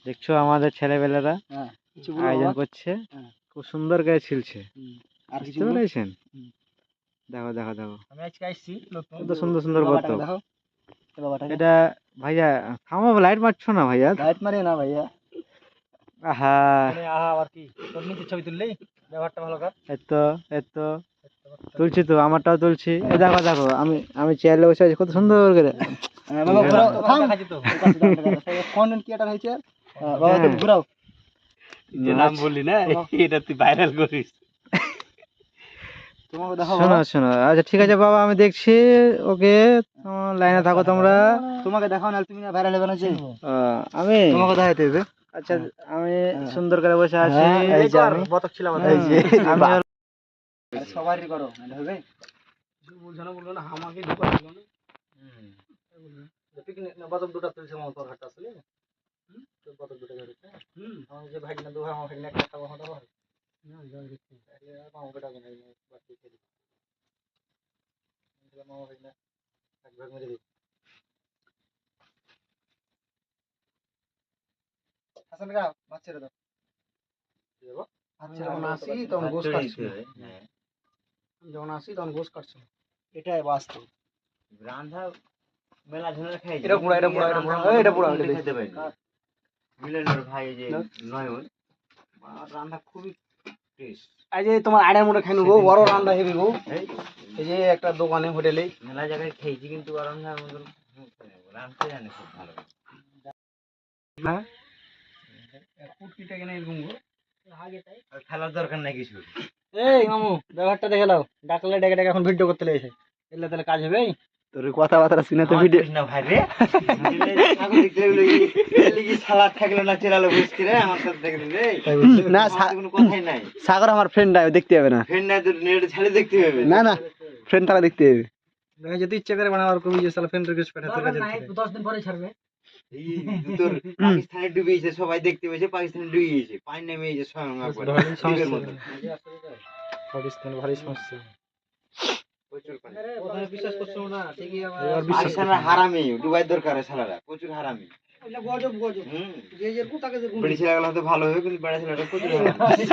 দেখছো আমাদের ছেলেবেলারা আয়োজন করছে, খুব সুন্দর করে ছিলছে। বুঝতে পেরেছেন? দেখো দেখো দেখো, কত সুন্দর সুন্দর বর্তক। এটা ভাইয়া থামো, লাইট মারছো না ভাইয়া। লাইট মারি না ভাইয়া। আহা, আবার কি তোর নিচে ছবি তুললি? ব্যাপারটা ভালো কর। এতো এতো তুলছি তো, আমারটাও তুলছি। এই দেখো দেখো, আমি চেয়ারে বসে আছি কত সুন্দর করে। বাবা ঘোরাও, থাম দেখাচ্ছি তো। কন্টেন্ট ক্রিয়েটর হইছে বাবা, তুমি ঘোরাও। যে নাম বললি না, এটা তুই ভাইরাল করিস। তোমাকে দেখাবো। শোনো শোনো, আচ্ছা ঠিক আছে বাবা, আমি দেখছি। ওকে, লাইনে থাকো তোমরা। তোমাকে দেখাও না, তুমি ভাইরাল হবে না যে। আমি তোমাকে দেখাইতে হবে। আচ্ছা, আমি সুন্দর করে বসে আছি। এই যে আমি বতক ছিলাম, এই যে আমি সবারই করো, নালে হবে। বুঝানো বললো না, আমাকে ঢোকা দিল না। পিকনিক না বতক দুটো তুলছে আমার তোর হাতটা আসলে। বতক দুটো ধরেছে। আমার যে ভাগনা দু আমার ভাগনা একটা কথা বল। না জল দিচ্ছি। তাহলে মামা বেটা কোন এই বাড়ি থেকে। মামা ভাগনা এক ভাগ মেরে দিই। হাসান কা বাচ্চা রে দাও। দেব। আচ্ছা, যখন আসি তখন গোশ কাটছি। যখন আসি তখন গোশ কাটছি। এটাই বাস্তব। রান্না মেলা ঝোলা খাই। এটা পুরা এটা পুরা এটা পুরা এটা পুরা এটা খেতে পারি। মিলনের ভাই যে নয়ন রান্না খুবই টেস্ট। এই যে তোমার আড়ার মধ্যে খাই নেবো, বড় রান্না হেবি গো। এই যে একটা দোকানে হোটেলে মেলা জায়গায় খেয়েছি, কিন্তু রান্নার মধ্যে রান্না জানি খুব ভালো। হ্যাঁ, কুটকিটা কেন এরকম গো? খেলার দরকার নাই কিছু। এই মামু, ব্যাপারটা দেখে নাও। ডাকলে ডেকে ডেকে এখন ভিডিও করতে লেগেছে। এলে তাহলে কাজ হবে। তোর কথাবার্তা শুনে তো ভিডিও না ভাই রে। ছাগল দেখতে লাগলো, সালাদ থাকলো না চেরালো বুঝছি রে, আমার সাথে দেখলি রে। না, কোনো কথাই নাই। সাগর আমার ফ্রেন্ড নাই, দেখতে হবে না। ফ্রেন্ড নাই তো নেট ছেড়ে দেখতে হবে। না না, ফ্রেন্ড তারা দেখতে হবে। দেখা যদি ইচ্ছা করে বানাবার কবি যে সালা ফ্রেন্ড রিকোয়েস্ট পাঠাতে কাছে। না, 10 দিন পরে ছাড়বে। এই তোর পাকিস্তানে ডুবেছে, সবাই দেখতে পেয়েছে, পাকিস্তানে ডুবে গিয়েছে, পানি নেমে গিয়েছে স্বয়ং একবার দ্বীপের মধ্যে। পাকিস্তান ভারী সমস্যা, প্রচুর পানি। ওখানে বিশ্বাস করছো না? ঠিকই আমার পাকিস্তানের হারামি ডুবাই দরকার শালারা, প্রচুর হারামি। এটা গজব গজব। যে যে কোটাকে যে বড়ি ছেলেগুলো হয়তো ভালো হবে, কিন্তু বড় ছেলেটা প্রচুর হারামি।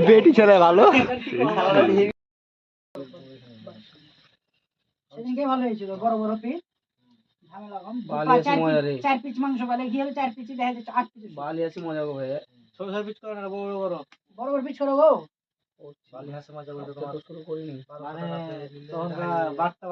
বেটি ছেলে ভালো। সেদিনকে ভালো হয়েছিল, বড় বড় পিস। বালি আছে মজা রে। 4 পিস মাংস বালে কি হলো, 4 পিস দেখা যাচ্ছে 8 পিস। বালি আছে মজা গো ভাই। ছোট ছোট পিস করো না, বড় বড় করো। বড় বড় পিস করো গো। বালি আছে মজা করে, তোমার শুরু করিনি মানে তখন বার্তা